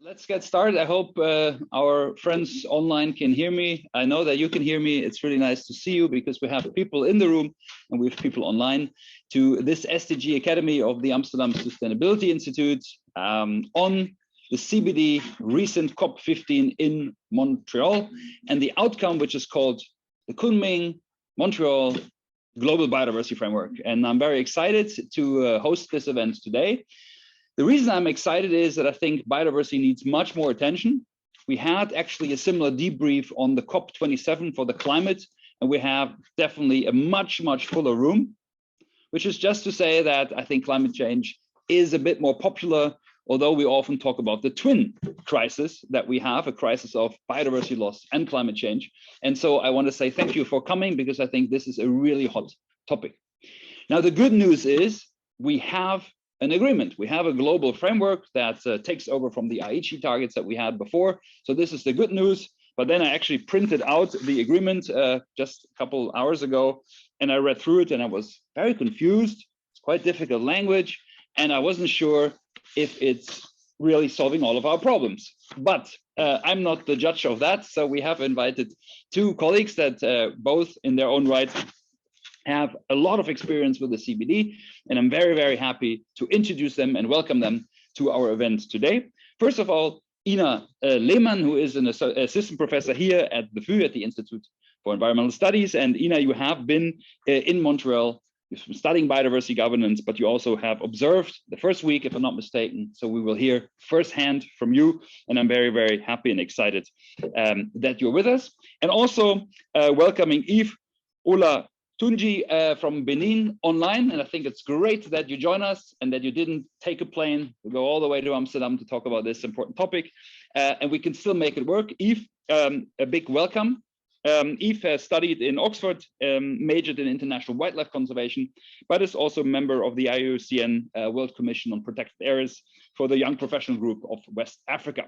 Let's get started. I hope our friends online can hear me. I know that you can hear me. It's really nice to see you because we have people in the room and we have people online to this SDG Academy of the Amsterdam Sustainability Institute on the CBD recent COP15 in Montreal and the outcome, which is called the Kunming-Montreal Global Biodiversity Framework. And I'm very excited to host this event today. The reason I'm excited is that I think biodiversity needs much more attention. We had actually a similar debrief on the COP27 for the climate, and we have definitely a much fuller room, which is just to say that I think climate change is a bit more popular, although we often talk about the twin crisis that we have, a crisis of biodiversity loss and climate change. And so I want to say thank you for coming because I think this is a really hot topic. Now, the good news is we have an agreement. We have a global framework that takes over from the Aichi targets that we had before. So this is the good news. But then I actually printed out the agreement just a couple hours ago, and I read through it and I was very confused. It's quite difficult language, and I wasn't sure if it's really solving all of our problems. But I'm not the judge of that. So we have invited two colleagues that both in their own right have a lot of experience with the CBD, and I'm very happy to introduce them and welcome them to our event today. First of all, Yves Lehmann, who is an assistant professor here at the VU at the Institute for Environmental Studies. And Yves, you have been in Montreal, you've been studying biodiversity governance, but you also have observed the first week, if I'm not mistaken. So we will hear firsthand from you, and I'm very happy and excited that you're with us. And also welcoming Yves Olatoundji from Benin online, and I think it's great that you join us and that you didn't take a plane to go all the way to Amsterdam to talk about this important topic, and we can still make it work. Yves, a big welcome. Yves has studied in Oxford, majored in international wildlife conservation, but is also a member of the IUCN World Commission on Protected Areas for the Young Professional Group of West Africa.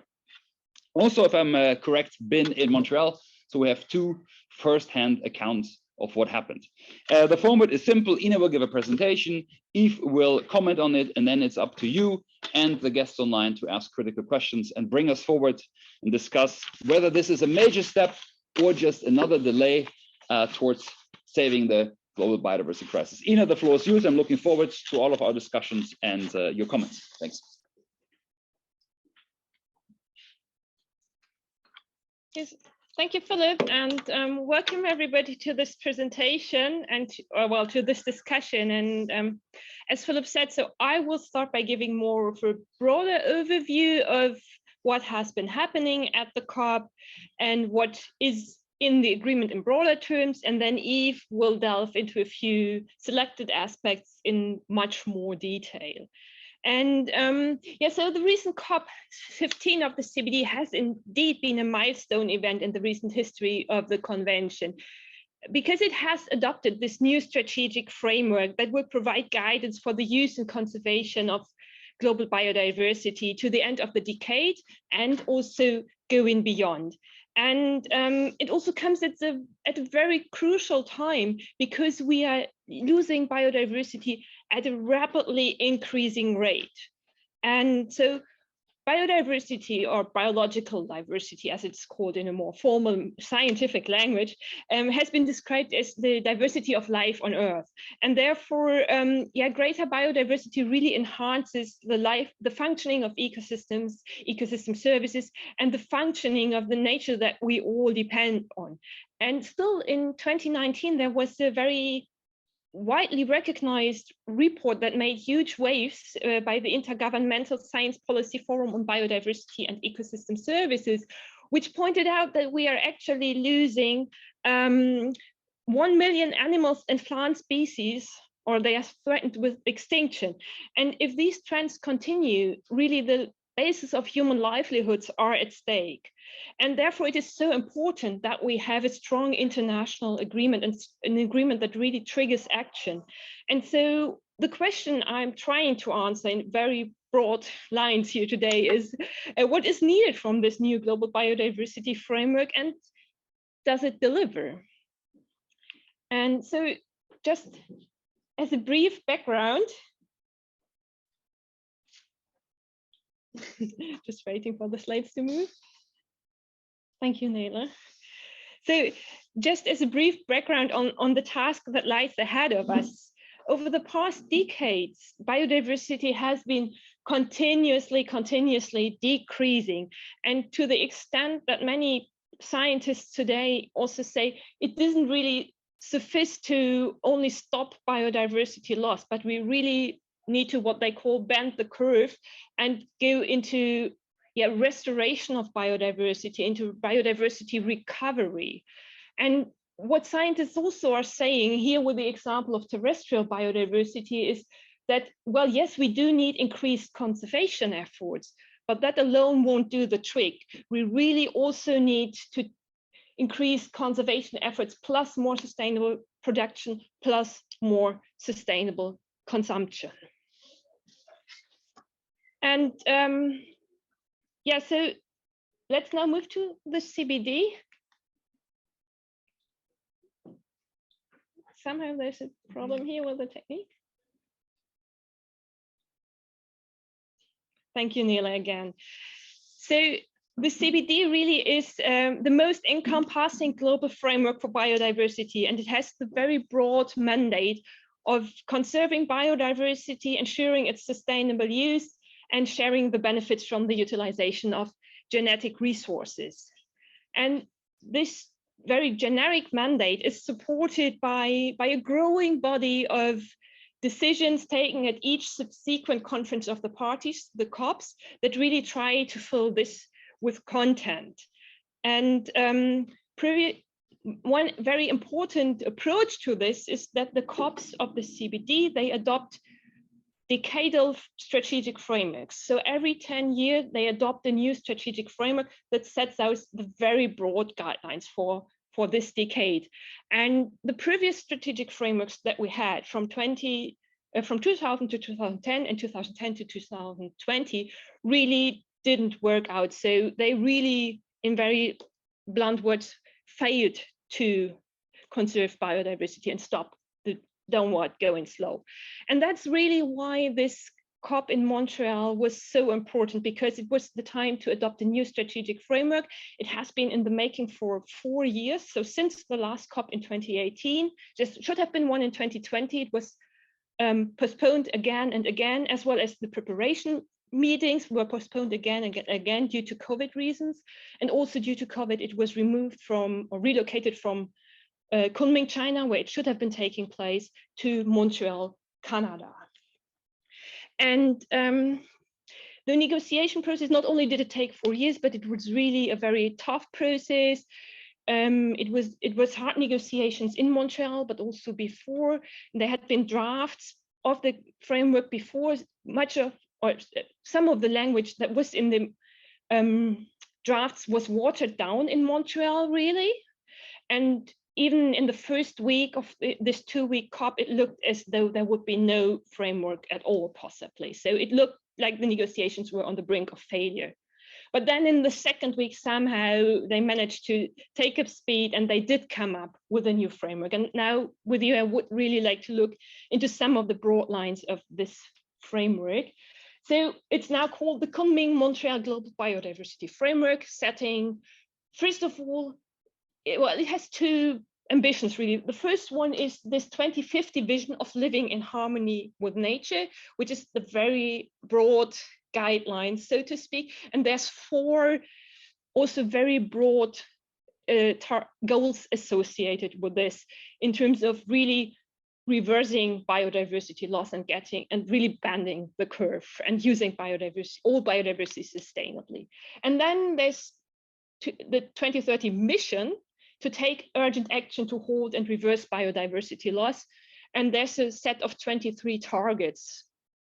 Also, if I'm correct, been in Montreal, so we have two first-hand accounts of what happened. The format is simple. Ina will give a presentation, Yves will comment on it, and then it's up to you and the guests online to ask critical questions and bring us forward and discuss whether this is a major step or just another delay towards saving the global biodiversity crisis. Ina, the floor is yours. I'm looking forward to all of our discussions and your comments. Thanks. Yes. Thank you, Philip, and welcome everybody to this presentation and to this discussion. And as Philip said, so I will start by giving more of a broader overview of what has been happening at the COP and what is in the agreement in broader terms. And then Yves will delve into a few selected aspects in much more detail. And so the recent COP15 of the CBD has indeed been a milestone event in the recent history of the convention, because it has adopted this new strategic framework that will provide guidance for the use and conservation of global biodiversity to the end of the decade and also going beyond. And it also comes at a very crucial time because we are losing biodiversity at a rapidly increasing rate. And so biodiversity, or biological diversity, as it's called in a more formal scientific language, has been described as the diversity of life on Earth. And therefore, greater biodiversity really enhances the functioning of ecosystems, ecosystem services, and the functioning of the nature that we all depend on. And still in 2019, there was a very widely recognized report that made huge waves by the Intergovernmental Science Policy Forum on Biodiversity and Ecosystem Services, which pointed out that we are actually losing 1 million animals and plant species, or they are threatened with extinction. And if these trends continue, really the basis of human livelihoods are at stake. And therefore, it is so important that we have a strong international agreement and an agreement that really triggers action. And so the question I'm trying to answer in very broad lines here today is what is needed from this new global biodiversity framework, and does it deliver? And so just as a brief background, Just waiting for the slides to move. Thank you, Naila. So just as a brief background on the task that lies ahead of us, over the past decades, biodiversity has been continuously decreasing. And to the extent that many scientists today also say it isn't really sufficient to only stop biodiversity loss, but we really need to what they call bend the curve and go into restoration of biodiversity, into biodiversity recovery. And what scientists also are saying here with the example of terrestrial biodiversity is that, well, yes, we do need increased conservation efforts, but that alone won't do the trick. We really also need to increase conservation efforts plus more sustainable production plus more sustainable consumption. And so let's now move to the CBD. Somehow there's a problem here with the technique. Thank you, Neela, again. So the CBD really is the most encompassing global framework for biodiversity, and it has the very broad mandate of conserving biodiversity, ensuring its sustainable use, and sharing the benefits from the utilization of genetic resources. And this very generic mandate is supported by a growing body of decisions taken at each subsequent conference of the parties, the COPs, that really try to fill this with content. And one very important approach to this is that the COPs of the CBD, they adopt decadal strategic frameworks. So every 10 years, they adopt a new strategic framework that sets out the very broad guidelines for this decade. And the previous strategic frameworks that we had from 2000 to 2010 and 2010 to 2020 really didn't work out. So they really, in very blunt words, failed to conserve biodiversity and stop the downward going slope. And that's really why this COP in Montreal was so important, because it was the time to adopt a new strategic framework. It has been in the making for 4 years. So since the last COP in 2018, just should have been one in 2020, it was postponed again and again, as well as the preparation meetings were postponed again and again due to COVID reasons. And also due to COVID, it was removed from or relocated from Kunming, China, where it should have been taking place, to Montreal, Canada. And the negotiation process, not only did it take 4 years, but it was really a very tough process. It was hard negotiations in Montreal, but also before. There had been drafts of the framework before. Some of the language that was in the drafts was watered down in Montreal, really. And even in the first week of this 2-week COP, it looked as though there would be no framework at all, possibly. So it looked like the negotiations were on the brink of failure. But then in the second week, somehow they managed to take up speed, and they did come up with a new framework. And now with you, I would really like to look into some of the broad lines of this framework. So it's now called the Kunming-Montreal Global Biodiversity Framework, setting, first of all, it has two ambitions, really. The first one is this 2050 vision of living in harmony with nature, which is the very broad guidelines, so to speak. And there's 4 also very broad goals associated with this, in terms of really reversing biodiversity loss and really bending the curve and using all biodiversity sustainably. And then there's the 2030 mission to take urgent action to halt and reverse biodiversity loss. And there's a set of 23 targets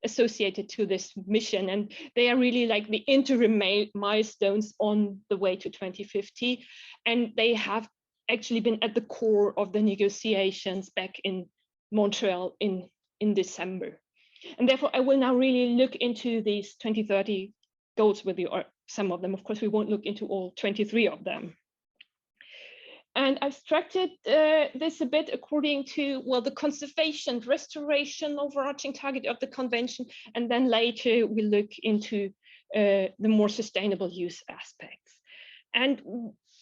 associated to this mission. And they are really like the interim milestones on the way to 2050. And they have actually been at the core of the negotiations back in Montreal in December. And therefore, I will now really look into these 2030 goals with you, or some of them. Of course, we won't look into all 23 of them. And I've structured this a bit according to, well, the conservation, restoration, overarching target of the convention. And then later we look into the more sustainable use aspects. And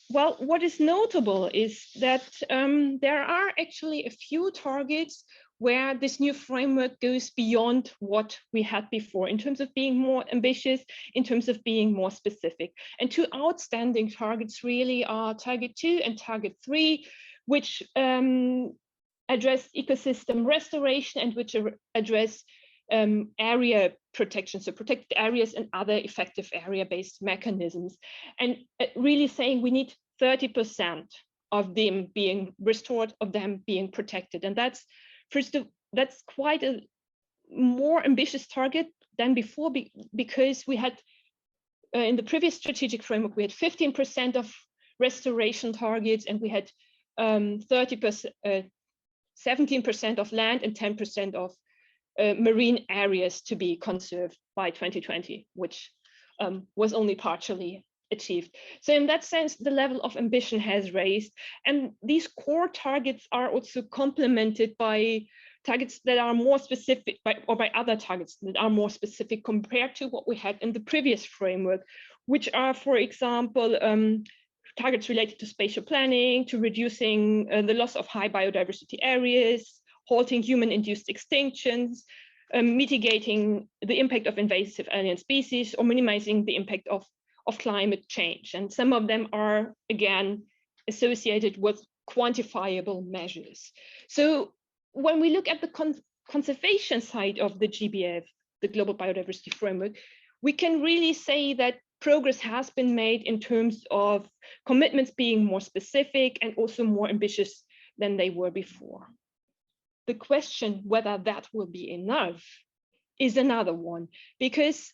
well, what is notable is that there are actually a few targets where this new framework goes beyond what we had before in terms of being more ambitious, in terms of being more specific. And two outstanding targets really are target 2 and target 3, which address ecosystem restoration and which address area protection, so protected areas and other effective area-based mechanisms, and really saying we need 30% of them being restored, of them being protected. And that's quite a more ambitious target than before, because we had in the previous strategic framework we had 15% of restoration targets, and we had 17% of land and 10% of marine areas to be conserved by 2020, which was only partially achieved. So in that sense, the level of ambition has raised, and these core targets are also complemented by targets that are more specific, by other targets that are more specific compared to what we had in the previous framework, which are, for example, targets related to spatial planning, to reducing the loss of high biodiversity areas, halting human-induced extinctions, mitigating the impact of invasive alien species, or minimizing the impact of climate change. And some of them are, again, associated with quantifiable measures. So when we look at the conservation side of the GBF, the Global Biodiversity Framework, we can really say that progress has been made in terms of commitments being more specific and also more ambitious than they were before. The question whether that will be enough is another one, because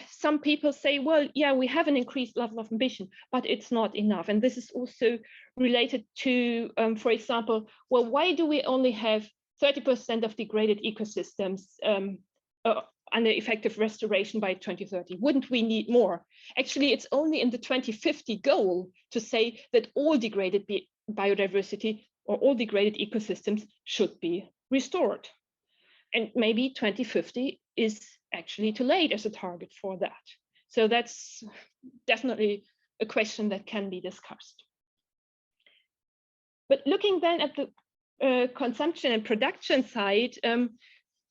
some people say, well, yeah, we have an increased level of ambition, but it's not enough. And this is also related to, for example, well, why do we only have 30% of degraded ecosystems under effective restoration by 2030? Wouldn't we need more? Actually, it's only in the 2050 goal to say that all degraded biodiversity or all degraded ecosystems should be restored. And maybe 2050 is actually too late as a target for that. So that's definitely a question that can be discussed. But looking then at the consumption and production side,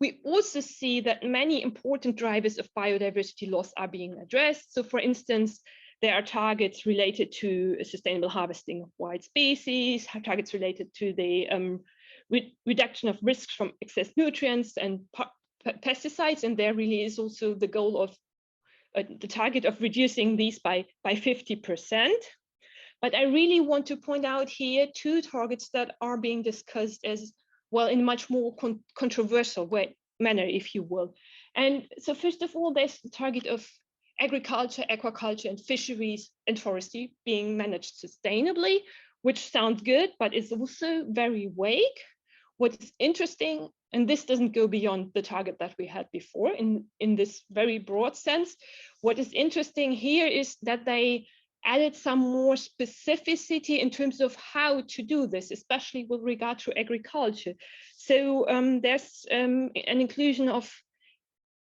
we also see that many important drivers of biodiversity loss are being addressed. So for instance, there are targets related to sustainable harvesting of wild species, targets related to the reduction of risks from excess nutrients and pesticides, and there really is also the goal of the target of reducing these by 50%. But I really want to point out here two targets that are being discussed as well in a much more controversial manner, if you will. And so first of all, there's the target of agriculture, aquaculture, and fisheries and forestry being managed sustainably, which sounds good, but is also very vague. What's interesting, and this doesn't go beyond the target that we had before in this very broad sense, what is interesting here is that they added some more specificity in terms of how to do this, especially with regard to agriculture. So there's an inclusion of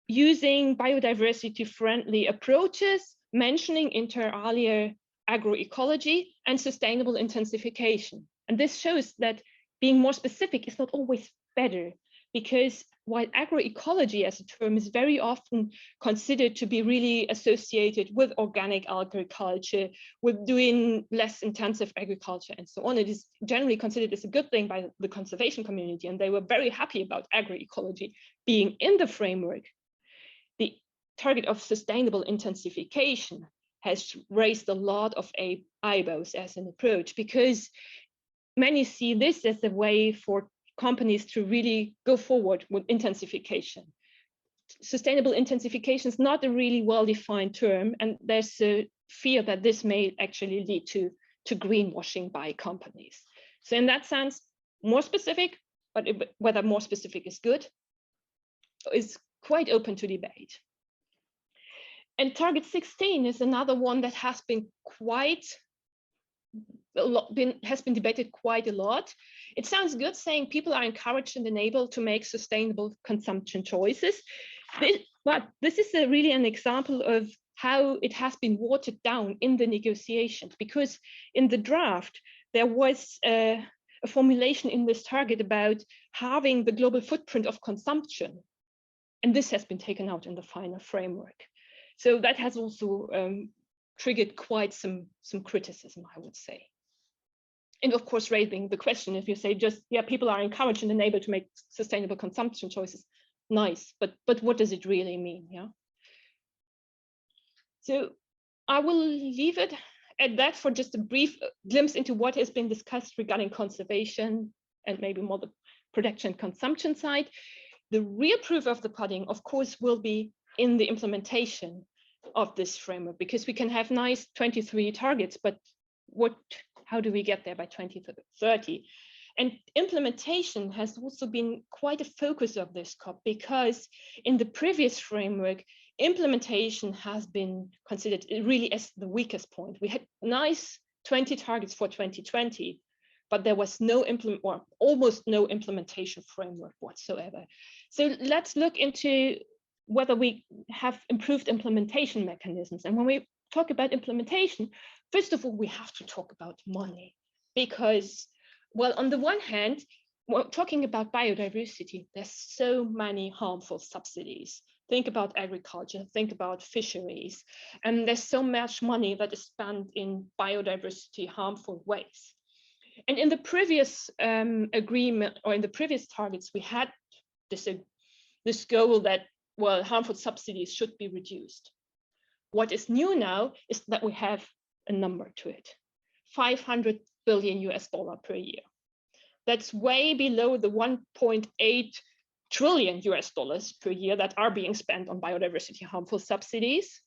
using biodiversity-friendly approaches, mentioning inter alia agroecology and sustainable intensification. And this shows that being more specific is not always better, because while agroecology as a term is very often considered to be really associated with organic agriculture, with doing less intensive agriculture and so on, it is generally considered as a good thing by the conservation community, and they were very happy about agroecology being in the framework. The target of sustainable intensification has raised a lot of eyebrows as an approach, because many see this as a way for companies to really go forward with intensification. Sustainable intensification is not a really well-defined term, and there's a fear that this may actually lead to greenwashing by companies. So in that sense, more specific, but whether more specific is good is quite open to debate. And target 16 is another one that has been debated quite a lot. It sounds good saying people are encouraged and enabled to make sustainable consumption choices. But this is really an example of how it has been watered down in the negotiations, because in the draft, there was a formulation in this target about halving the global footprint of consumption. And this has been taken out in the final framework. So that has also triggered quite some criticism, I would say. And of course, raising the question, if you say just, yeah, people are encouraged and enabled to make sustainable consumption choices, nice, but what does it really mean? Yeah. So I will leave it at that for just a brief glimpse into what has been discussed regarding conservation and maybe more the production and consumption side. The real proof of the pudding, of course, will be in the implementation of this framework, because we can have nice 23 targets, but how do we get there by 2030? And implementation has also been quite a focus of this COP, because in the previous framework, implementation has been considered really as the weakest point. We had nice 20 targets for 2020, but there was no or almost no implementation framework whatsoever. So let's look into whether we have improved implementation mechanisms. And when we talk about implementation, first of all, we have to talk about money, because, well, on the one hand, we're talking about biodiversity. There's so many harmful subsidies. Think about agriculture, think about fisheries, and there's so much money that is spent in biodiversity harmful ways. And in the previous agreement, or in the previous targets, we had this goal that, well, harmful subsidies should be reduced. What is new now is that we have a number to it, $500 billion per year. That's way below the 1.8 trillion per year that are being spent on biodiversity harmful subsidies.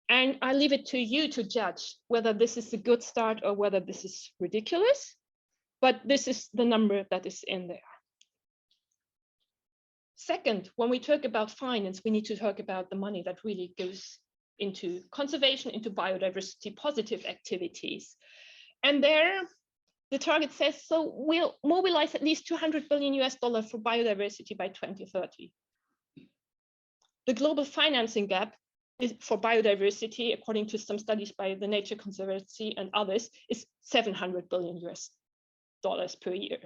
And I leave it to you to judge whether this is a good start or whether this is ridiculous, but this is the number that is in there. Second, when we talk about finance, we need to talk about the money that really goes into conservation, into biodiversity positive activities. And there, the target says, so we'll mobilize at least $200 billion for biodiversity by 2030. The global financing gap for biodiversity, according to some studies by the Nature Conservancy and others, is $700 billion per year.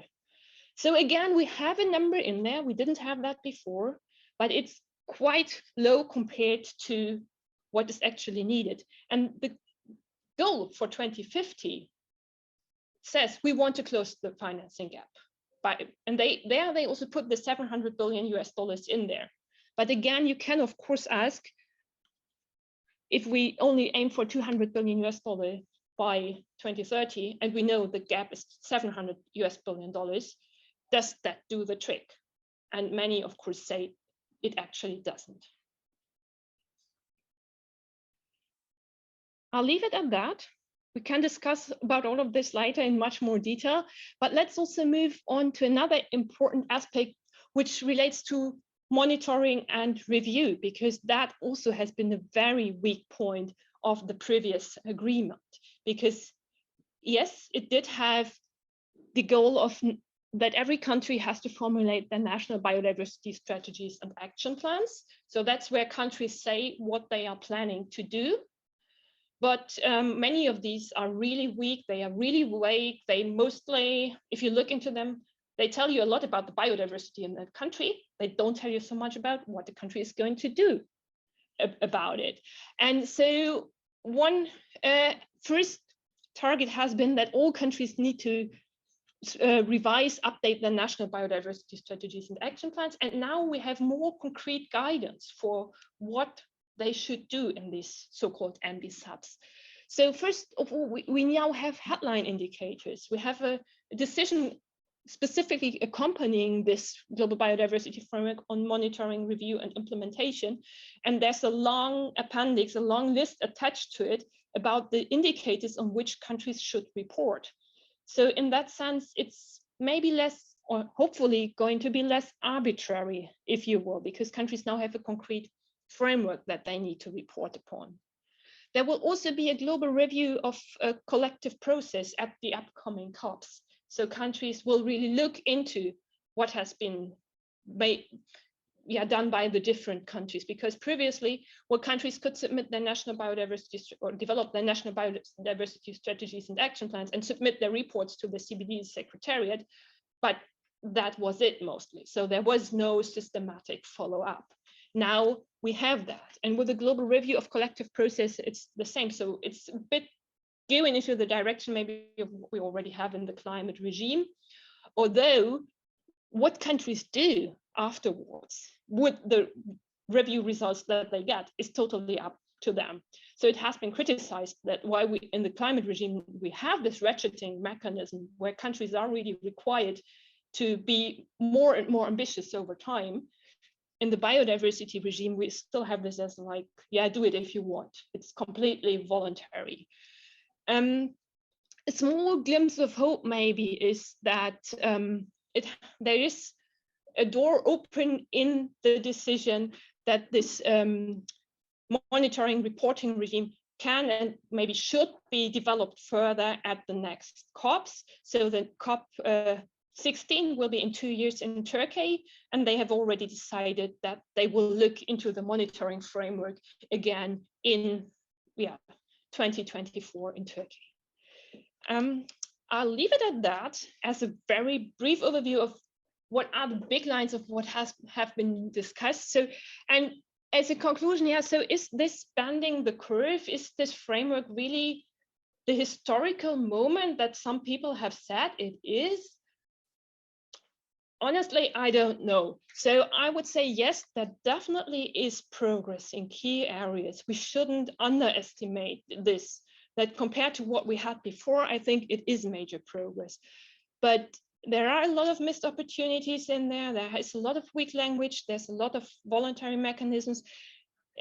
So again, we have a number in there. We didn't have that before, but it's quite low compared to what is actually needed. And the goal for 2050 says we want to close the financing gap. And they also put the $700 billion in there. But again, you can of course ask, if we only aim for $200 billion by 2030, and we know the gap is $700 billion, does that do the trick? And many, of course, say it actually doesn't. I'll leave it at that. We can discuss about all of this later in much more detail, but let's also move on to another important aspect, which relates to monitoring and review, because that also has been a very weak point of the previous agreement. Because yes, it did have the goal of that every country has to formulate their national biodiversity strategies and action plans. So that's where countries say what they are planning to do. But many of these are really weak. They are really vague. They mostly, if you look into them, they tell you a lot about the biodiversity in the country. They don't tell you so much about what the country is going to do about it. And so one first target has been that all countries need to revise, update their national biodiversity strategies and action plans. And now we have more concrete guidance for what they should do in these so-called MBSAPs. So first of all, we now have headline indicators. We have a decision specifically accompanying this Global Biodiversity Framework on monitoring, review, and implementation. And there's a long appendix, a long list attached to it about the indicators on which countries should report. So in that sense, it's maybe less, or hopefully going to be less arbitrary, if you will, because countries now have a concrete framework that they need to report upon. There will also be a global review of a collective process at the upcoming COPs. So countries will really look into what has been made, done by the different countries, because previously, well, countries could submit their national biodiversity or develop their national biodiversity strategies and action plans and submit their reports to the CBD Secretariat, but that was it mostly. So there was no systematic follow-up. Now we have that, and with the global review of collective process, it's the same. So it's a bit going into the direction maybe of what we already have in the climate regime, although what countries do afterwards with the review results that they get is totally up to them. So it has been criticized that why we in the climate regime we have this ratcheting mechanism where countries are really required to be more and more ambitious over time. In the biodiversity regime, we still have this as like, yeah, do it if you want. It's completely voluntary. A small glimpse of hope maybe is that there is a door open in the decision that this monitoring reporting regime can and maybe should be developed further at the next COPs. So the COP16 will be in 2 years in Turkey, and they have already decided that they will look into the monitoring framework again in 2024 in Turkey. I'll leave it at that as a very brief overview of what are the big lines of what have been discussed. So, and as a conclusion, so is this bending the curve? Is this framework really the historical moment that some people have said it is? Honestly, I don't know. So I would say, yes, there definitely is progress in key areas. We shouldn't underestimate this, that compared to what we had before, I think it is major progress. But there are a lot of missed opportunities in there. There is a lot of weak language. There's a lot of voluntary mechanisms.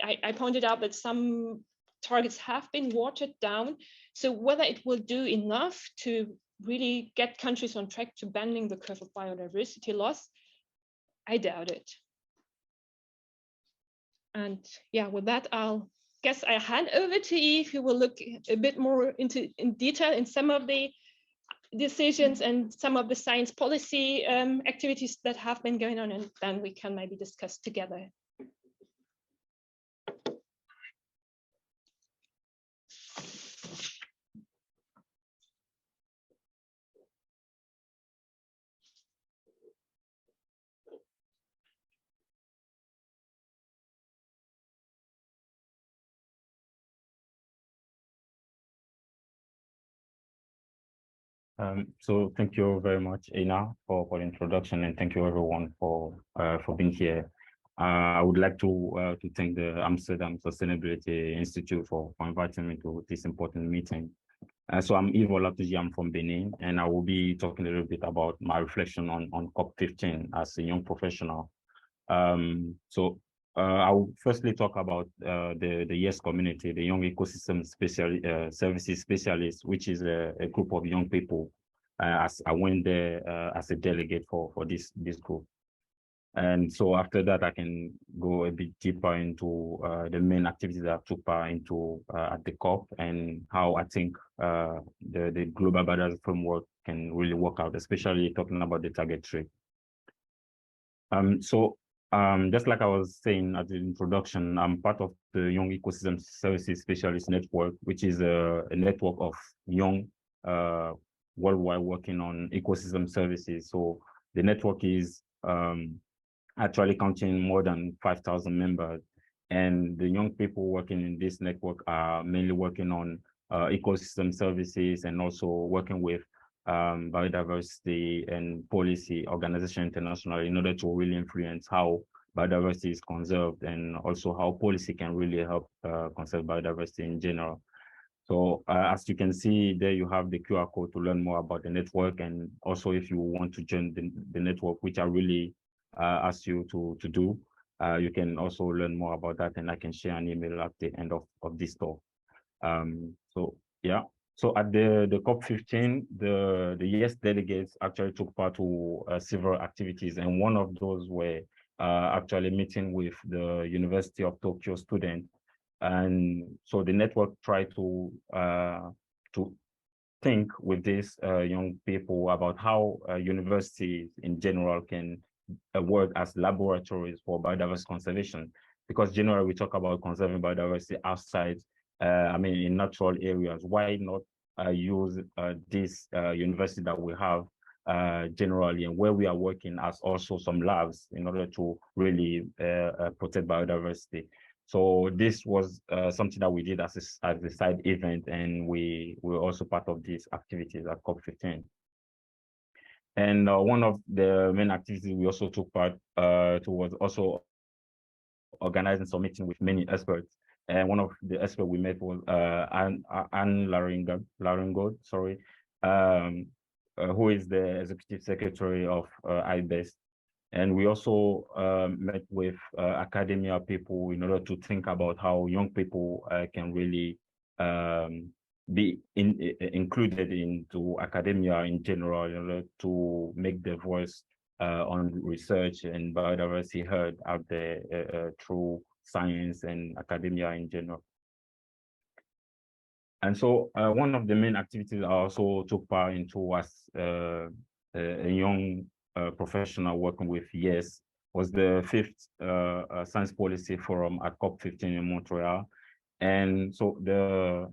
I pointed out that some targets have been watered down. So whether it will do enough to really get countries on track to bending the curve of biodiversity loss, I doubt it. And with that, I'll hand over to Yves, who will look a bit more in detail in some of the decisions and some of the science policy activities that have been going on, and then we can maybe discuss together. So thank you very much, Ina, for the introduction, and thank you everyone for being here. I would like to thank the Amsterdam Sustainability Institute for inviting me to this important meeting. So I'm Yves Olatoundji, I'm from Benin, and I will be talking a little bit about my reflection on COP15 as a young professional. I will firstly talk about the YES community, the Young Ecosystem Services Specialists, which is a group of young people. As I went there as a delegate for this group. And so after that, I can go a bit deeper into the main activities that I took part into at the COP and how I think the Global Biodiversity Framework can really work out, especially talking about the target tree. Just like I was saying at the introduction, I'm part of the Young Ecosystem Services Specialist Network, which is a network of young worldwide working on ecosystem services. So the network is actually counting more than 5,000 members. And the young people working in this network are mainly working on ecosystem services and also working with biodiversity and policy organization international in order to really influence how biodiversity is conserved and also how policy can really help conserve biodiversity in general. So as you can see there, you have the QR code to learn more about the network, and also if you want to join the network, which I really ask you to do, you can also learn more about that, and I can share an email at the end of this talk. So at the COP15, the YES delegates actually took part to several activities, and one of those were actually meeting with the University of Tokyo students. And so the network tried to think with these young people about how universities in general can work as laboratories for biodiversity conservation, because generally we talk about conserving biodiversity outside, in natural areas. Why not use this university that we have generally, and where we are working as also some labs in order to really protect biodiversity. So this was something that we did as a side event, and we were also part of these activities at COP15. And one of the main activities we also took part to was also organizing some meeting with many experts. And one of the experts we met was Anne Laringod, sorry, who is the executive secretary of IBEST. And we also met with academia people in order to think about how young people can really be included into academia in general, in order to make their voice on research and biodiversity heard out there through science and academia in general. And so one of the main activities I also took part into was a young professional working with YES, was the 5th Science Policy Forum at COP15 in Montreal. And so the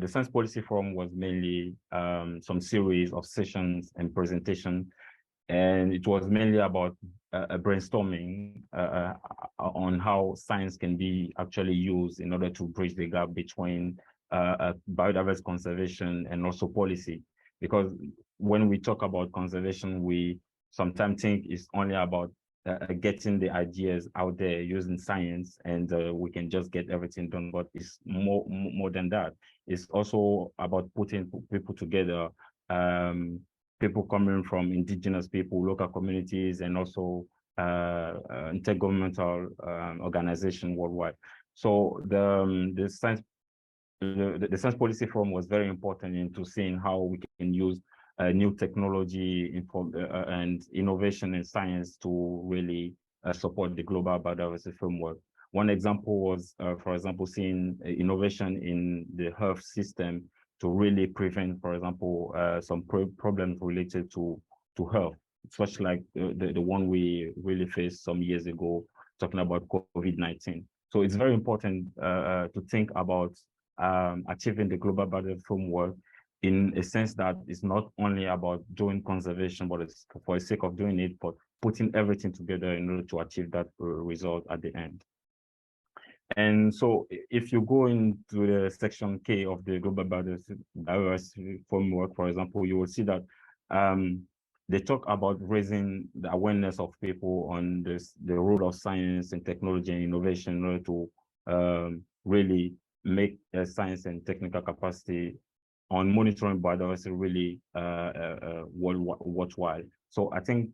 Science Policy Forum was mainly some series of sessions and presentation, and it was mainly about brainstorming on how science can be actually used in order to bridge the gap between biodiversity conservation and also policy. Because when we talk about conservation, we sometimes think it's only about getting the ideas out there using science, and we can just get everything done. But it's more than that. It's also about putting people together, people coming from indigenous people, local communities, and also intergovernmental organization worldwide. So the Science Policy Forum was very important into seeing how we can use new technology and innovation in science to really support the Global Biodiversity Framework. One example was, for example, seeing innovation in the health system to really prevent, for example, some problems related to health, such like the one we really faced some years ago, talking about COVID-19. So it's very important to think about achieving the Global Biodiversity Framework in a sense that it's not only about doing conservation, but it's for the sake of doing it, but putting everything together in order to achieve that result at the end. And so if you go into the section K of the Global Biodiversity Framework, for example, you will see that they talk about raising the awareness of people on the role of science and technology and innovation in order to really make science and technical capacity on monitoring biodiversity really worthwhile. So I think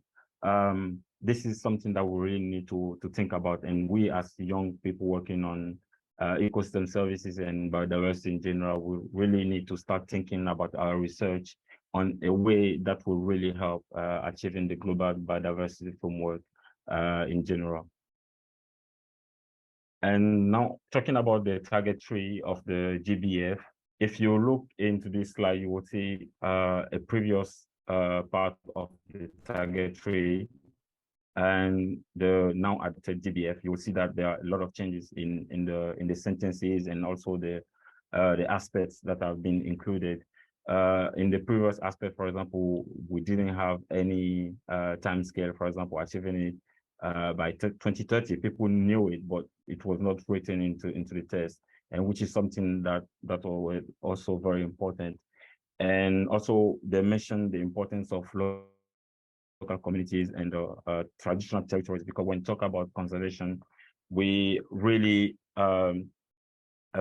this is something that we really need to think about, and we as young people working on ecosystem services and biodiversity in general, we really need to start thinking about our research on a way that will really help achieving the Global Biodiversity Framework in general. And now talking about the target tree of the GBF, if you look into this slide, you will see a previous part of the target tree and the now adopted GBF. You will see that there are a lot of changes in the sentences and also the aspects that have been included. In the previous aspect, for example, we didn't have any time scale, for example, achieving it by 2030. People knew it, but it was not written into the text, and which is something that was also very important. And also they mentioned the importance of local communities and traditional territories, because when we talk about conservation, we really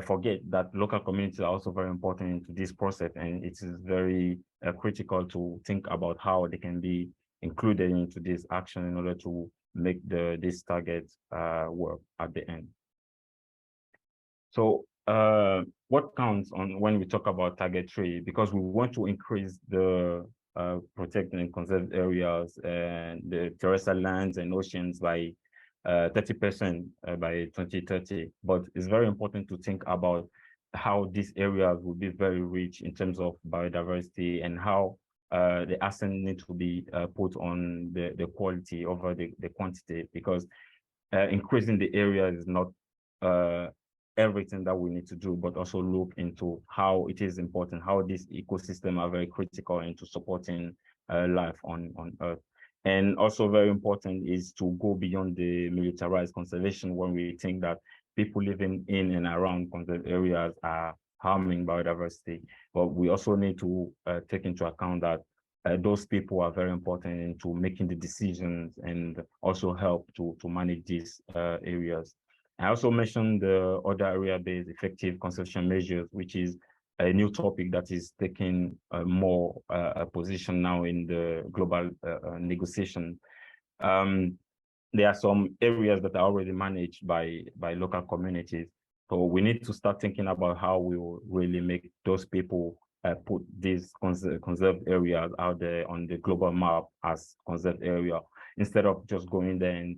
forget that local communities are also very important into this process, and it is very critical to think about how they can be included into this action in order to make this target work at the end. So what counts on when we talk about target tree? Because we want to increase the protected and conserved areas and the terrestrial lands and oceans by 30% by 2030. But it's very important to think about how these areas will be very rich in terms of biodiversity, and how the accent need to be put on the quality over the quantity, because increasing the area is not everything that we need to do, but also look into how it is important, how these ecosystems are very critical into supporting life on Earth. And also very important is to go beyond the militarized conservation when we think that people living in and around conserved areas are harming biodiversity. But we also need to take into account that those people are very important into making the decisions and also help to manage these areas. I also mentioned the other area-based effective conservation measures, which is a new topic that is taking more a position now in the global negotiation. There are some areas that are already managed by local communities. So we need to start thinking about how we will really make those people put these conserved areas out there on the global map as conserved area, instead of just going there and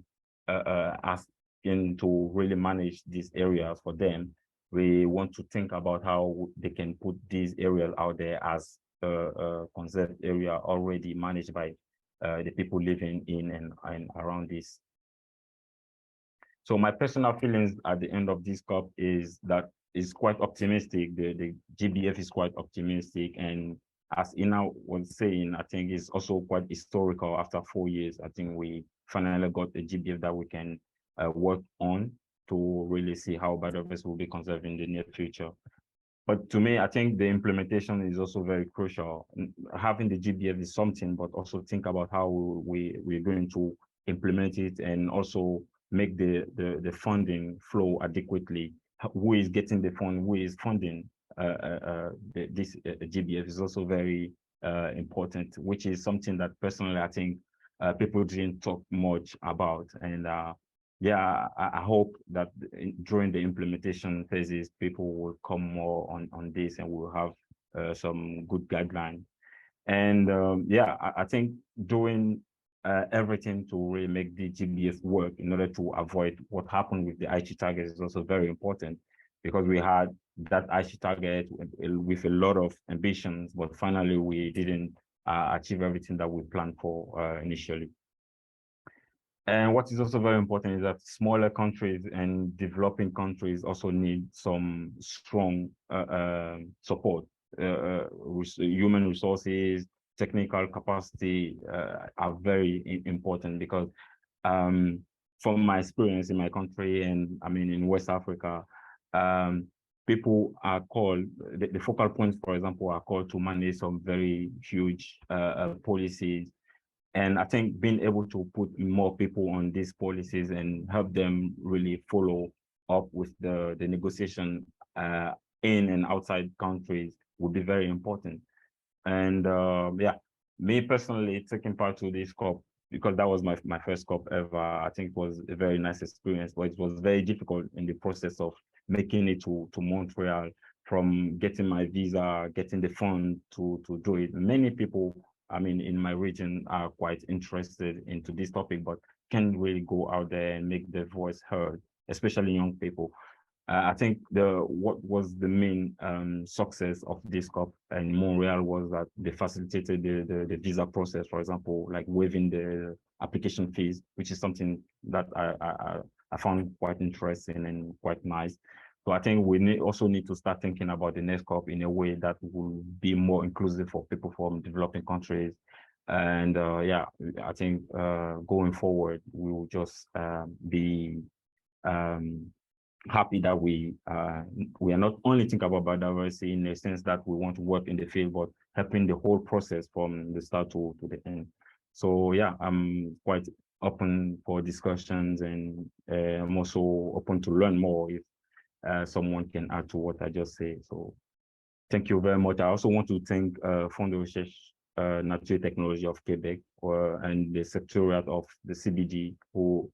asking to really manage these areas for them. We want to think about how they can put these areas out there as a conserved area already managed by the people living in and around this. So my personal feelings at the end of this COP is that it's quite optimistic. The GBF is quite optimistic, and as Ina was saying, I think it's also quite historical. After 4 years, I think we finally got a GBF that we can work on to really see how biodiversity will be conserved in the near future. But to me, I think the implementation is also very crucial. Having the GBF is something, but also think about how we're going to implement it, and also make the funding flow adequately. Who is getting the fund, who is funding this GBF is also very important, which is something that personally I think people didn't talk much about. And yeah, I hope that during the implementation phases, people will come more on this, and we'll have some good guidelines. And yeah, I think doing everything to really make the GBF work in order to avoid what happened with the Aichi target is also very important, because we had that Aichi target with a lot of ambitions, but finally we didn't achieve everything that we planned for initially. And what is also very important is that smaller countries and developing countries also need some strong support. Human resources, technical capacity are very important, because from my experience in my country, and I mean in West Africa, people are called, the focal points, for example, are called to manage some very huge policies. And I think being able to put more people on these policies and help them really follow up with the negotiation in and outside countries would be very important. And yeah, me personally taking part to this COP, because that was my first COP ever, I think it was a very nice experience, but it was very difficult in the process of making it to Montreal, from getting my visa, getting the fund to do it. Many people, I mean, in my region are quite interested into this topic, but can't really go out there and make their voice heard, especially young people. I think what was the main success of this COP in Montreal was that they facilitated the visa process, for example, like waiving the application fees, which is something that I found quite interesting and quite nice. So I think we also need to start thinking about the next COP in a way that will be more inclusive for people from developing countries. And yeah, I think going forward, we will just be happy that we are not only thinking about biodiversity in the sense that we want to work in the field, but helping the whole process from the start to the end. So yeah, I'm quite open for discussions, and I'm also open to learn more if someone can add to what I just said. So thank you very much. I also want to thank Fond de Recherche Nature et Technologie of Quebec and the Secretariat of the CBD, who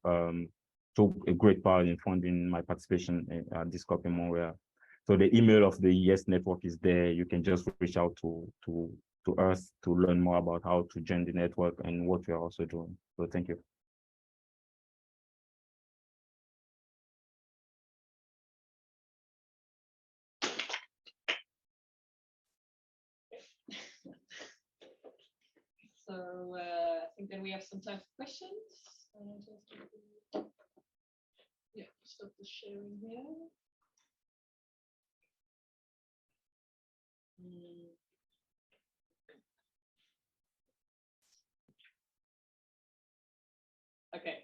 took a great part in funding my participation in this COP in Montreal. So the email of the ES network is there. You can just reach out to us to learn more about how to join the network and what we are also doing. So thank you. we have some time for questions. Yeah, stop the sharing here. Okay,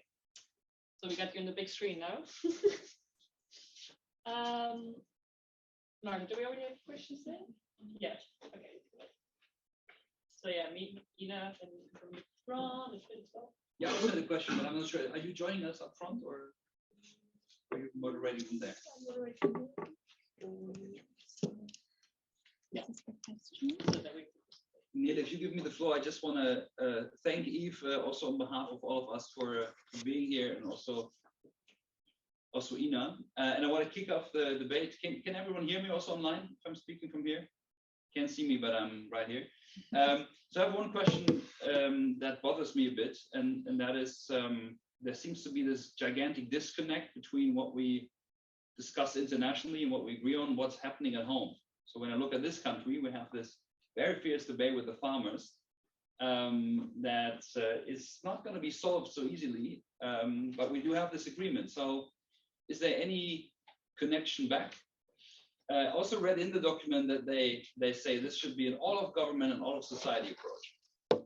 so we got you on the big screen now. Mark, do we already have questions there? Yes. Okay. So yeah, me, Ina, and from the front, as well. Yeah, I had a question, but I'm not sure. Are you joining us up front, or are you moderating from there? Yeah. Neil, if you give me the floor, I just want to thank Yves also on behalf of all of us for being here, and also Ina. And I want to kick off the debate. Can everyone hear me also online if I'm speaking from here? Can't see me, but I'm right here. So I have one question that bothers me a bit, and that is there seems to be this gigantic disconnect between what we discuss internationally and what we agree on, what's happening at home. So when I look at this country, we have this very fierce debate with the farmers that is not going to be solved so easily, but we do have this agreement. So is there any connection back? I also read in the document that they say this should be an all of government and all of society approach.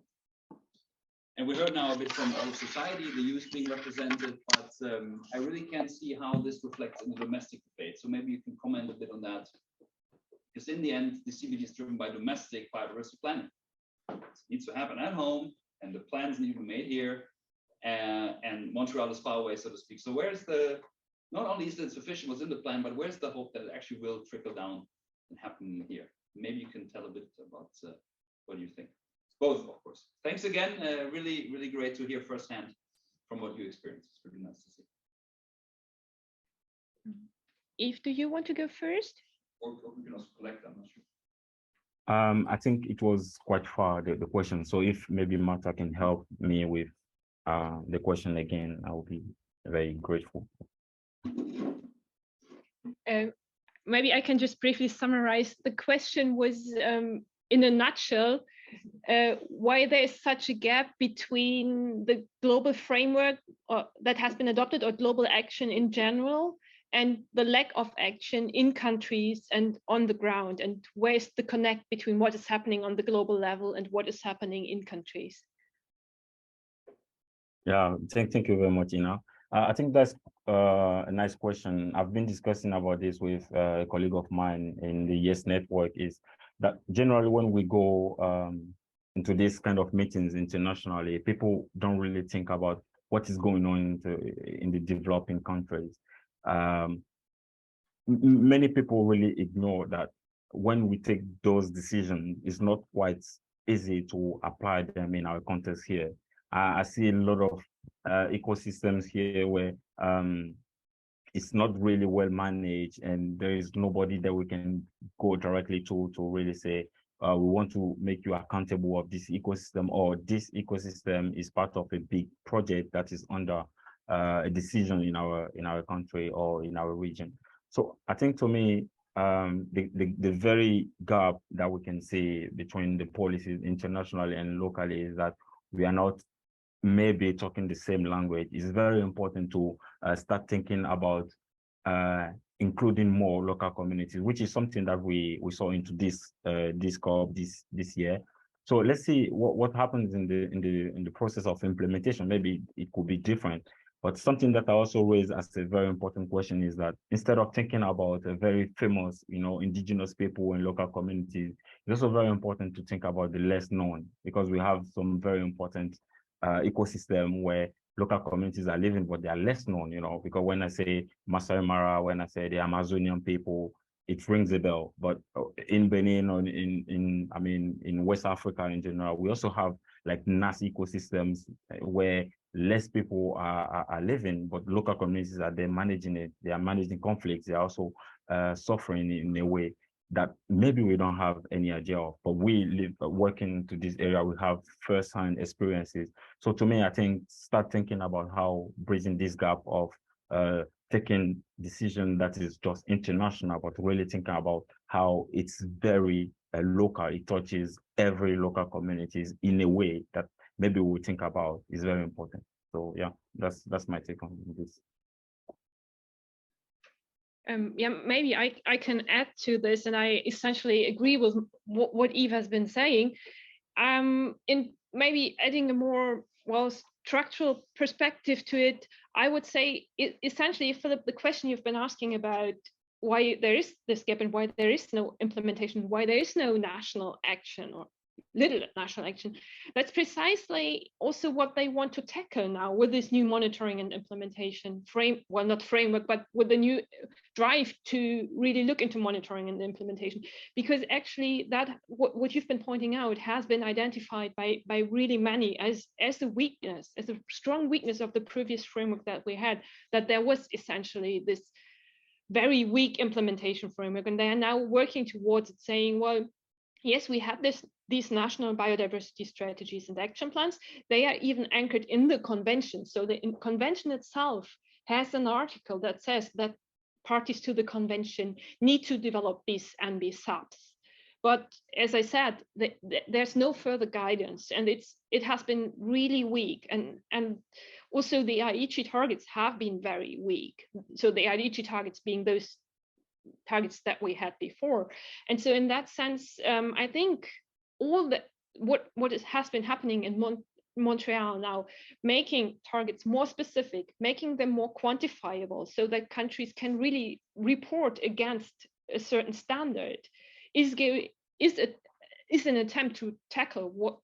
And we heard now a bit from all of society, the youth being represented, but I really can't see how this reflects in the domestic debate. So maybe you can comment a bit on that. Because in the end, the CBD is driven by domestic biodiversity planning. It needs to happen at home, and the plans need to be made here, and Montreal is far away, so to speak. So where's the, not only is it sufficient what's in the plan, but where's the hope that it actually will trickle down and happen here? Maybe you can tell a bit about what you think. Both, of course. Thanks again. Really, really great to hear firsthand from what you experienced. It's really nice to see. Yves, do you want to go first? Or we can also collect, I'm not sure. I think it was quite far, the question. So if maybe Marta can help me with the question again, I will be very grateful. Maybe I can just briefly summarize. The question was, in a nutshell, why there is such a gap between the global framework that has been adopted, or global action in general, and the lack of action in countries and on the ground, and where's the connect between what is happening on the global level and what is happening in countries? Yeah, thank you very much, Ina. I think that's a nice question. I've been discussing about this with a colleague of mine in the YES network, is that generally when we go into these kind of meetings internationally, people don't really think about what is going on in the developing countries. Many people really ignore that when we take those decisions, it's not quite easy to apply them in our context here. I see a lot of ecosystems here where it's not really well managed, and there is nobody that we can go directly to really say, we want to make you accountable of this ecosystem, or this ecosystem is part of a big project that is under a decision in our country or in our region. So I think, to me, the very gap that we can see between the policies internationally and locally is that we are not maybe talking the same language. It's very important to start thinking about including more local communities, which is something that we saw into this COP this year. So let's see what happens in the process of implementation. Maybe it could be different. But something that I also raise as a very important question is that instead of thinking about a very famous, indigenous people and local communities, it's also very important to think about the less known, because we have some very important ecosystem where local communities are living, but they are less known, because when I say Masai Mara, when I say the Amazonian people, it rings a bell. But in Benin, or in West Africa in general, we also have like nice ecosystems where less people are living, but local communities are there managing it. They are managing conflicts. They are also suffering in a way that maybe we don't have any idea of, but we live working to this area. We have first-hand experiences. So to me, I think start thinking about how bridging this gap of taking decision that is just international, but really thinking about how it's very local. It touches every local communities in a way that maybe we'll think about is very important. So yeah, that's my take on this. Yeah, maybe I can add to this, and I essentially agree with what Yves has been saying. In maybe adding a more structural perspective to it, I would say essentially, Philip, the question you've been asking about why there is this gap and why there is no implementation, why there is no national action or little national action, that's precisely also what they want to tackle now with this new monitoring and implementation not framework, but with the new drive to really look into monitoring and implementation, because actually that what you've been pointing out has been identified by really many as a weakness, as a strong weakness of the previous framework that we had, that there was essentially this very weak implementation framework, and they are now working towards it, saying, well, yes, we have these national biodiversity strategies and action plans. They are even anchored in the convention. So the convention itself has an article that says that parties to the convention need to develop these NB-SAPs. But as I said, there's no further guidance, and it has been really weak. And also the Aichi targets have been very weak. So the Aichi targets being those targets that we had before. And so in that sense, I think all that what has been happening in Montreal now, making targets more specific, making them more quantifiable so that countries can really report against a certain standard is an attempt to tackle what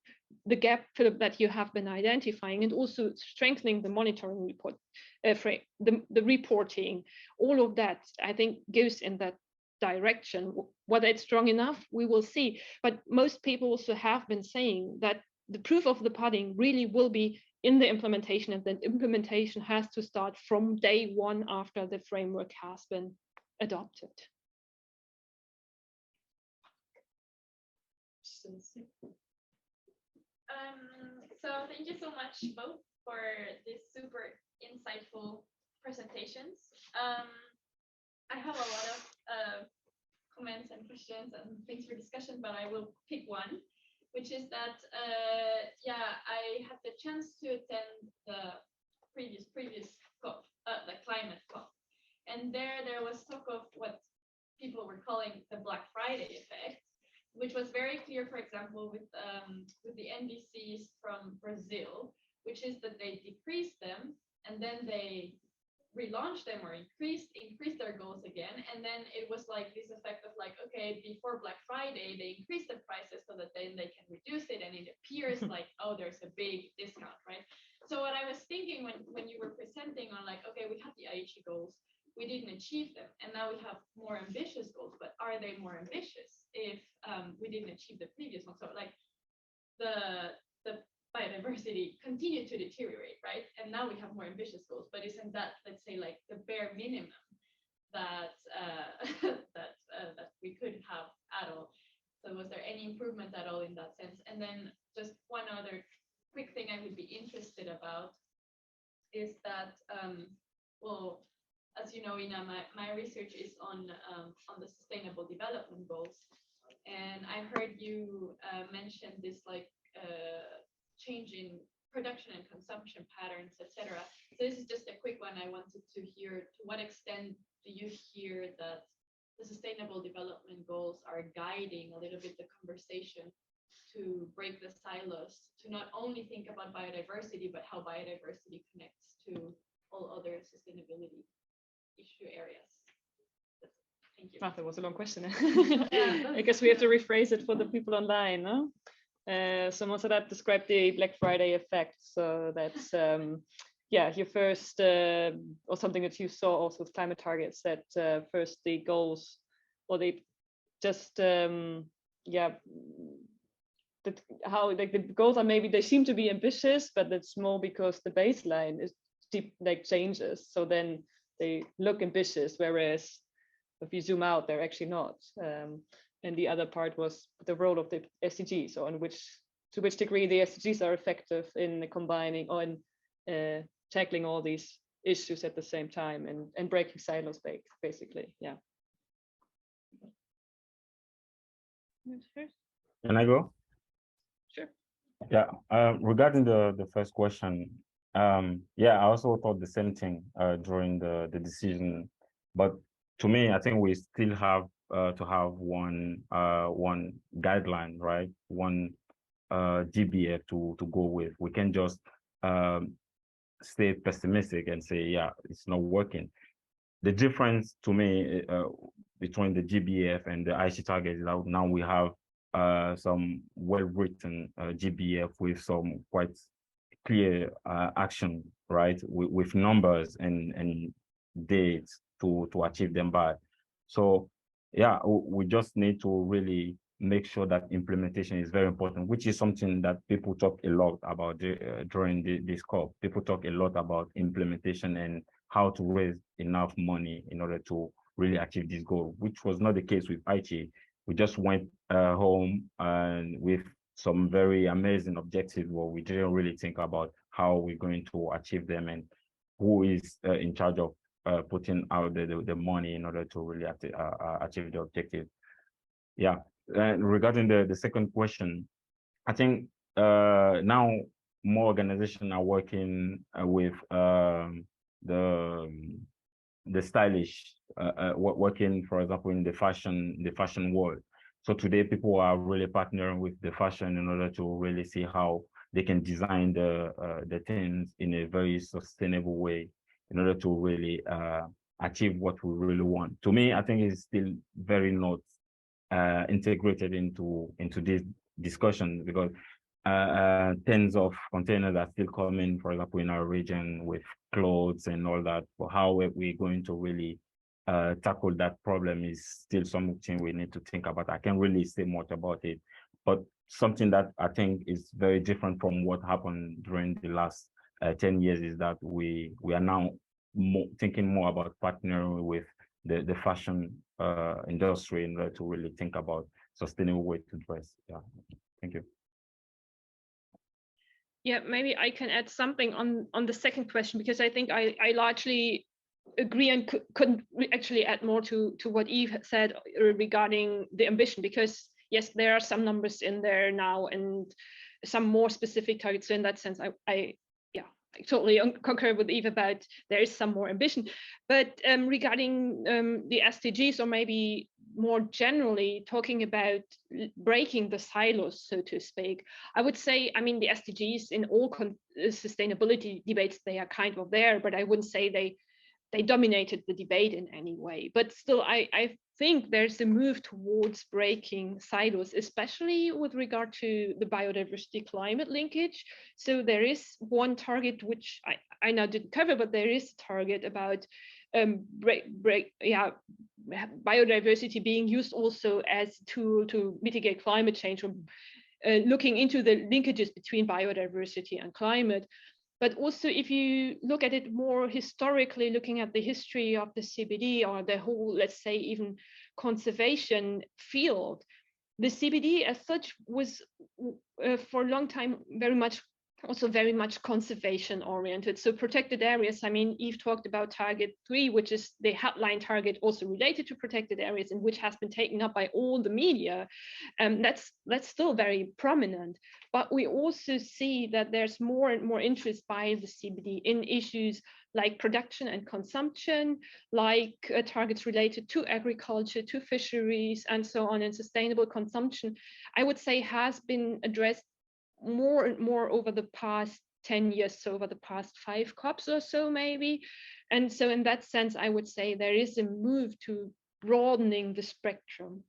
the gap, Philip, that you have been identifying, and also strengthening the monitoring report, the reporting. All of that, I think, goes in that direction. Whether it's strong enough, we will see. But most people also have been saying that the proof of the pudding really will be in the implementation, and the implementation has to start from day one after the framework has been adopted. So thank you so much both for these super insightful presentations. I have a lot of comments and questions and things for discussion, but I will pick one, which is that I had the chance to attend the previous COP, the climate COP, and there was talk of what people were calling the Black Friday effect, which was very clear, for example, with the NDCs from Brazil, which is that they decreased them and then they relaunched them or increased their goals again. And then it was like this effect of like, okay, before Black Friday, they increased the prices so that then they can reduce it. And it appears like, oh, there's a big discount, right? So what I was thinking when you were presenting on like, okay, we had the Aichi goals, we didn't achieve them, and now we have more ambitious goals, but are they more ambitious if we didn't achieve the previous one? So like the biodiversity continued to deteriorate, right? And now we have more ambitious goals, but isn't that, let's say, like the bare minimum that that we could have at all? So was there any improvement at all in that sense? And then just one other quick thing I would be interested about is that, well, as you know, Ina, my research is on the Sustainable Development Goals, and I heard you mention this like change in production and consumption patterns, etc. So this is just a quick one. I wanted to hear, to what extent do you hear that the Sustainable Development Goals are guiding a little bit the conversation to break the silos, to not only think about biodiversity, but how biodiversity connects to all other sustainability issue areas. Thank you. That was a long question. Yeah. I guess we have to rephrase it for the people online, no? Someone said that described the Black Friday effect. So that's your first or something that you saw also with climate targets, that first the goals, or they just that how like the goals are, maybe they seem to be ambitious, but it's more because the baseline is deep, like changes. So then they look ambitious, whereas if you zoom out, they're actually not. And the other part was the role of the SDGs, so to which degree the SDGs are effective in combining or in tackling all these issues at the same time and breaking silos, basically. Yeah. Can I go? Sure. Yeah, regarding the first question, yeah, I also thought the same thing during the decision, but to me, I think we still have to have one guideline, right? One GBF to go with. We can just stay pessimistic and say, yeah, it's not working. The difference to me between the GBF and the IC target is that now we have some well-written GBF with some quite clear action, right, with numbers and dates to achieve them by. So yeah, we just need to really make sure that implementation is very important, which is something that people talk a lot about during this COP. People talk a lot about implementation and how to raise enough money in order to really achieve this goal, which was not the case with Aichi. We just went home and with some very amazing objectives, where we didn't really think about how we're going to achieve them and who is in charge of putting out the money in order to really achieve the objective. Yeah, and regarding the second question, I think now more organizations are working with the stylish, working, for example, in the fashion world. So today, people are really partnering with the fashion in order to really see how they can design the things in a very sustainable way in order to really achieve what we really want. To me, I think it's still very not integrated into this discussion, because tens of containers are still coming, for example, in our region with clothes and all that. But how we're going to really tackle that problem is still something we need to think about. I can't really say much about it, but something that I think is very different from what happened during the last 10 years is that we are now thinking more about partnering with the fashion industry in order to really think about sustainable way to dress. Yeah, thank you. Yeah, maybe I can add something on the second question, because I think I largely agree and couldn't actually add more to what Yves said regarding the ambition, because yes, there are some numbers in there now and some more specific targets. So in that sense, I totally concur with Yves about there is some more ambition. But regarding the SDGs, or maybe more generally talking about breaking the silos, so to speak, I would say, I mean, the SDGs in all sustainability debates, they are kind of there, but I wouldn't say they dominated the debate in any way. But still, I think there's a move towards breaking silos, especially with regard to the biodiversity climate linkage. So there is one target, which I now didn't cover, but there is a target about biodiversity being used also as a tool to mitigate climate change, or looking into the linkages between biodiversity and climate. But also, if you look at it more historically, looking at the history of the CBD, or the whole, let's say, even conservation field, the CBD as such was for a long time very much conservation oriented. So protected areas, I mean, Yves talked about target 3, which is the headline target also related to protected areas, and which has been taken up by all the media. That's still very prominent. But we also see that there's more and more interest by the CBD in issues like production and consumption, like targets related to agriculture, to fisheries, and so on, and sustainable consumption, I would say, has been addressed more and more over the past 10 years, so over the past 5 COPs or so maybe. And so in that sense, I would say there is a move to broadening the spectrum.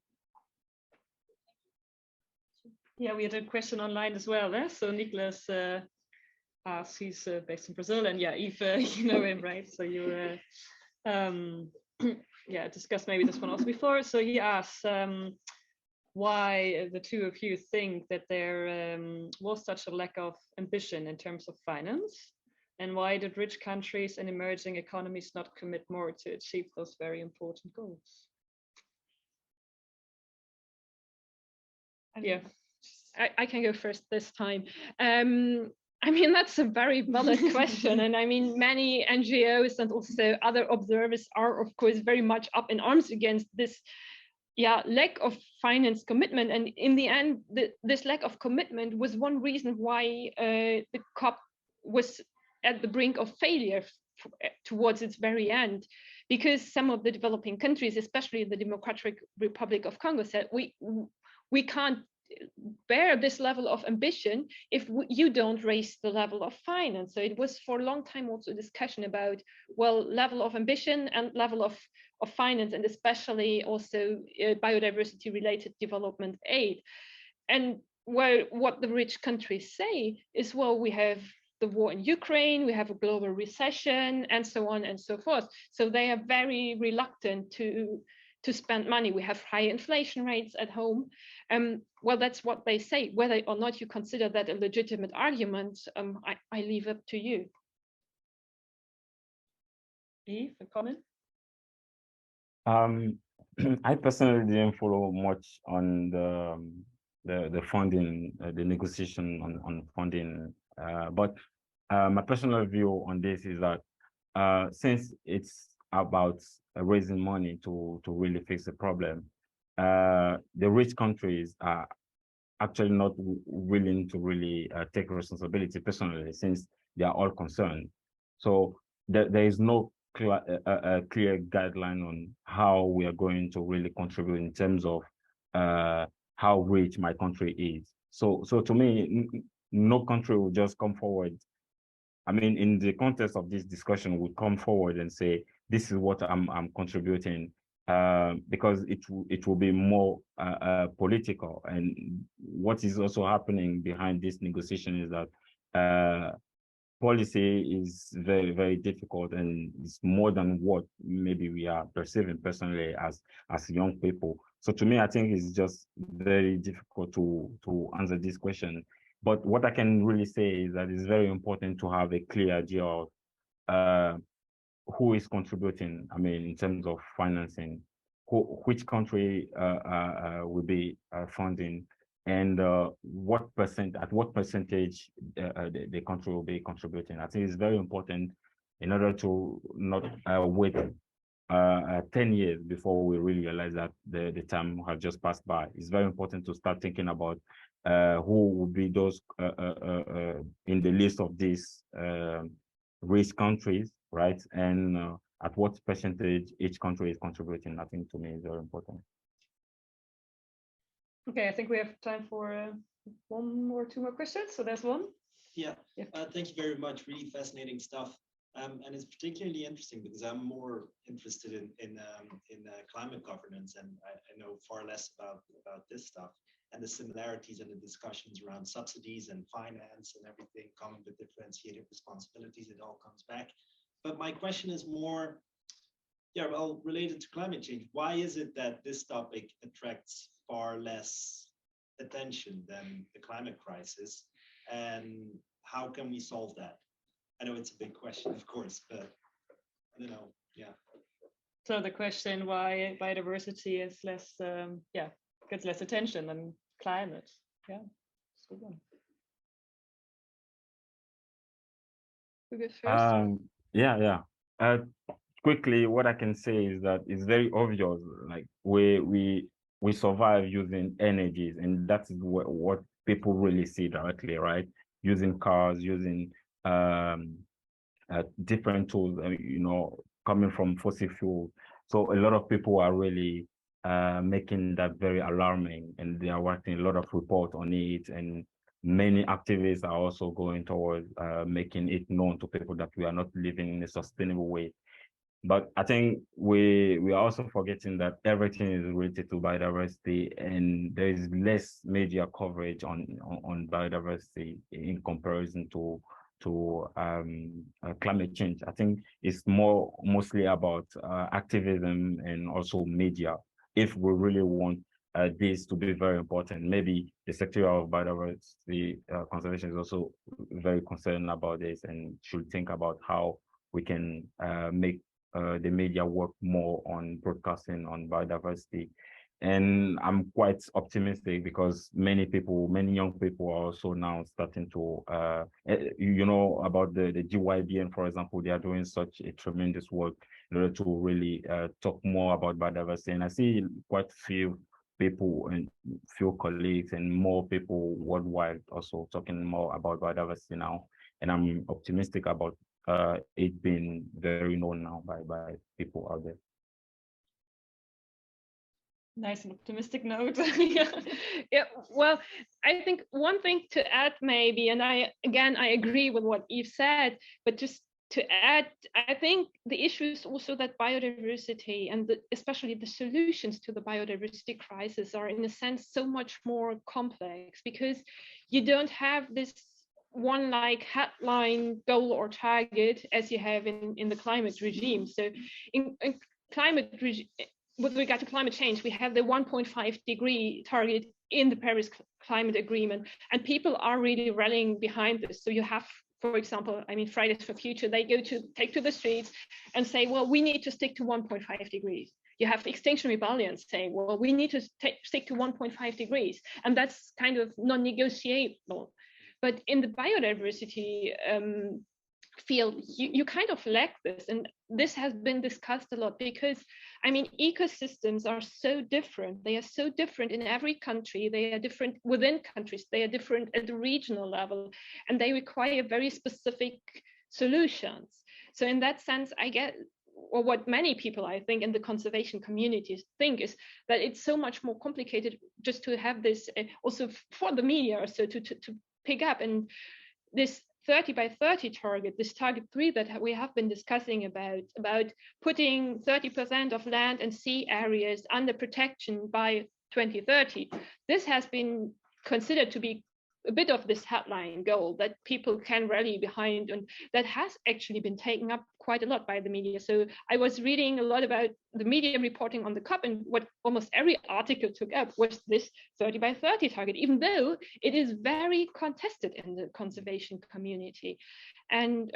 Yeah, we had a question online as well. So Nicholas asks, he's based in Brazil, and yeah, Yves, you know him, right? So you yeah, discussed maybe this one also before. So he asks, why the two of you think that there was such a lack of ambition in terms of finance, and why did rich countries and emerging economies not commit more to achieve those very important goals? Yeah, I can go first this time. I mean, that's a very valid question. And I mean, many NGOs and also other observers are, of course, very much up in arms against this lack of finance commitment. And in the end, this lack of commitment was one reason why the COP was at the brink of failure towards its very end, because some of the developing countries, especially the Democratic Republic of Congo, said we can't bear this level of ambition if you don't raise the level of finance. So it was for a long time also a discussion about, well, level of ambition and level of finance, and especially also biodiversity related development aid. And what the rich countries say is, well, we have the war in Ukraine, we have a global recession, and so on and so forth. So they are very reluctant to spend money. We have high inflation rates at home. Well, that's what they say. Whether or not you consider that a legitimate argument, I leave up to you. Yves, a comment? I personally didn't follow much on the funding, the negotiation on funding, but my personal view on this is that since it's about raising money to really fix the problem, the rich countries are actually not willing to really take responsibility personally, since they are all concerned. So there is no clear guideline on how we are going to really contribute in terms of how rich my country is. So to me, no country will just come forward. I mean, in the context of this discussion, would come forward and say, this is what I'm contributing, because it will be more political. And what is also happening behind this negotiation is that policy is very, very difficult, and it's more than what maybe we are perceiving personally as young people. So to me, I think it's just very difficult to answer this question. But what I can really say is that it's very important to have a clear idea of who is contributing. I mean, in terms of financing, which country will be funding, and at what percentage the country will be contributing. I think it's very important in order to not wait 10 years before we really realize that the time has just passed by. It's very important to start thinking about who will be those in the list of these rich countries, right? And at what percentage each country is contributing. I think to me is very important. Okay, I think we have time for one or two more questions. So there's one. Yeah. Thank you very much. Really fascinating stuff. And it's particularly interesting because I'm more interested in climate governance, and I know far less about this stuff, and the similarities and the discussions around subsidies and finance and everything, coming with differentiated responsibilities. It all comes back. But my question is more, well, related to climate change. Why is it that this topic attracts far less attention than the climate crisis, and how can we solve that? I know it's a big question, of course, but I don't know. Yeah. So the question why biodiversity is less, gets less attention than climate. Yeah, it's a good one. Who goes first? Quickly, what I can say is that it's very obvious. Like we survive using energies, and that's what people really see directly, right? Using cars, using different tools, coming from fossil fuel. So a lot of people are really making that very alarming, and they are writing a lot of reports on it, and many activists are also going towards making it known to people that we are not living in a sustainable way. But I think we are also forgetting that everything is related to biodiversity, and there is less media coverage on biodiversity in comparison to climate change. I think it's mostly about activism and also media. If we really want this to be very important, maybe the Secretary of Biodiversity Conservation is also very concerned about this and should think about how we can make the media work more on broadcasting on biodiversity. And I'm quite optimistic because many young people are also now starting to, about the GYBN, for example, they are doing such a tremendous work in order to really talk more about biodiversity. And I see quite few people and few colleagues and more people worldwide also talking more about biodiversity now. And I'm optimistic about it being very known now by people out there. Nice and optimistic note. Yeah, well, I think one thing to add maybe, and I agree with what Yves said, but just to add, I think the issue is also that biodiversity and especially the solutions to the biodiversity crisis are in a sense so much more complex, because you don't have this one like headline goal or target as you have in the climate regime. So in climate regime, with regard to climate change, we have the 1.5 degree target in the Paris Climate Agreement, and people are really rallying behind this. So you have, for example, I mean, Fridays for Future, they take to the streets and say, well, we need to stick to 1.5 degrees. You have Extinction Rebellion saying, well, we need to stick to 1.5 degrees. And that's kind of non-negotiable. But in the biodiversity field, you kind of lack this. And this has been discussed a lot because, I mean, ecosystems are so different. They are so different in every country. They are different within countries. They are different at the regional level, and they require very specific solutions. So in that sense, I get, or what many people, I think, in the conservation communities think is that it's so much more complicated just to have this also for the media, so to pick up. And this 30 by 30 target, this target 3 that we have been discussing about putting 30% of land and sea areas under protection by 2030, this has been considered to be a bit of this headline goal that people can rally behind, and that has actually been taken up quite a lot by the media. So I was reading a lot about the media reporting on the COP, and what almost every article took up was this 30 by 30 target, even though it is very contested in the conservation community. And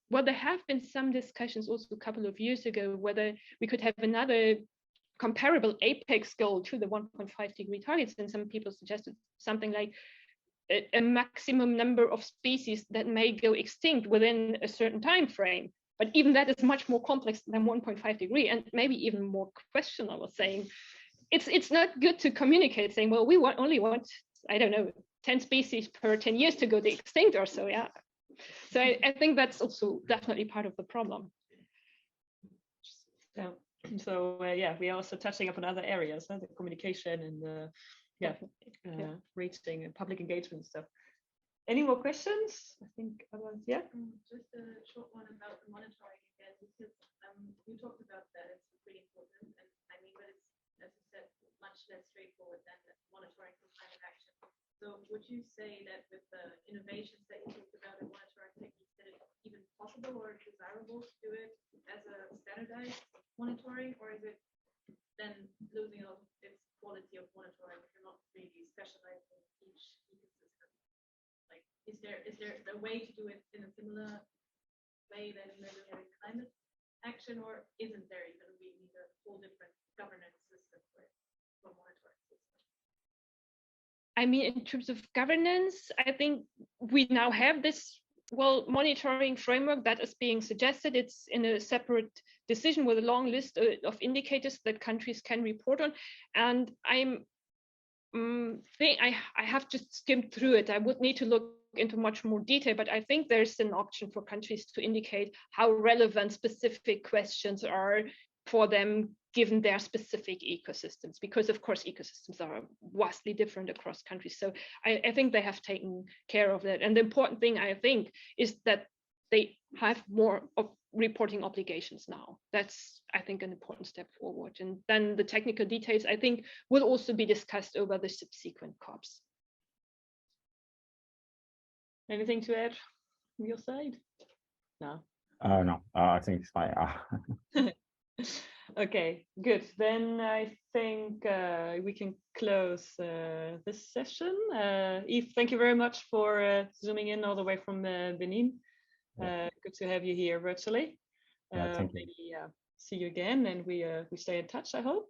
well, there have been some discussions also a couple of years ago whether we could have another comparable apex goal to the 1.5 degree targets, and some people suggested something like a maximum number of species that may go extinct within a certain time frame. But even that is much more complex than 1.5 degree, and maybe even more questionable, saying it's not good to communicate saying, well, we only want, I don't know, 10 species per 10 years to go extinct or so. Yeah. So I think that's also definitely part of the problem. Yeah. So yeah, we are also touching upon other areas, the communication and the reaching and public engagement stuff. Any more questions? I think yeah. Just a short one about the monitoring again, because you talked about that it's pretty important, and I mean, but it's, as you said, much less straightforward than monitoring for climate action. So would you say that with the innovations that you talked about in monitoring techniques, that it's even possible or desirable to do it as a standardized monitoring, or is it then losing all its quality of monitoring if you're not really specialized in each ecosystem? Like, is there a way to do it in a similar way than measuring climate action, or isn't there even? We need a whole different governance system for monitoring system? I mean, in terms of governance, I think we now have this monitoring framework that is being suggested. It's in a separate decision with a long list of indicators that countries can report on. And I have just skimmed through it. I would need to look into much more detail, but I think there's an option for countries to indicate how relevant specific questions are for them given their specific ecosystems, because of course ecosystems are vastly different across countries. So I think they have taken care of that. And the important thing, I think, is that they have more reporting obligations now. That's, I think, an important step forward. And then the technical details, I think, will also be discussed over the subsequent COPs. Anything to add from your side? No. No, I think it's fine. Okay, good. Then I think we can close this session. Yves, thank you very much for zooming in all the way from Benin. Good to have you here virtually. Thank you. Maybe see you again, and we stay in touch, I hope.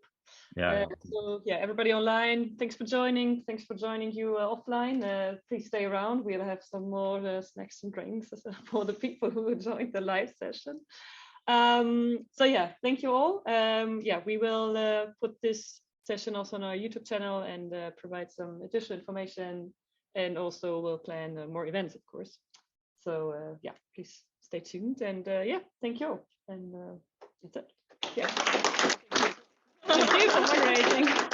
Yeah. So yeah, everybody online, thanks for joining. Thanks for joining you offline. Please stay around. We'll have some more snacks and drinks for the people who joined the live session. So yeah, thank you all. Yeah, we will put this session also on our YouTube channel and provide some additional information, and also we'll plan more events, of course. So yeah, please stay tuned, and yeah, thank you all. And that's it. Yeah. Thank you for moderating.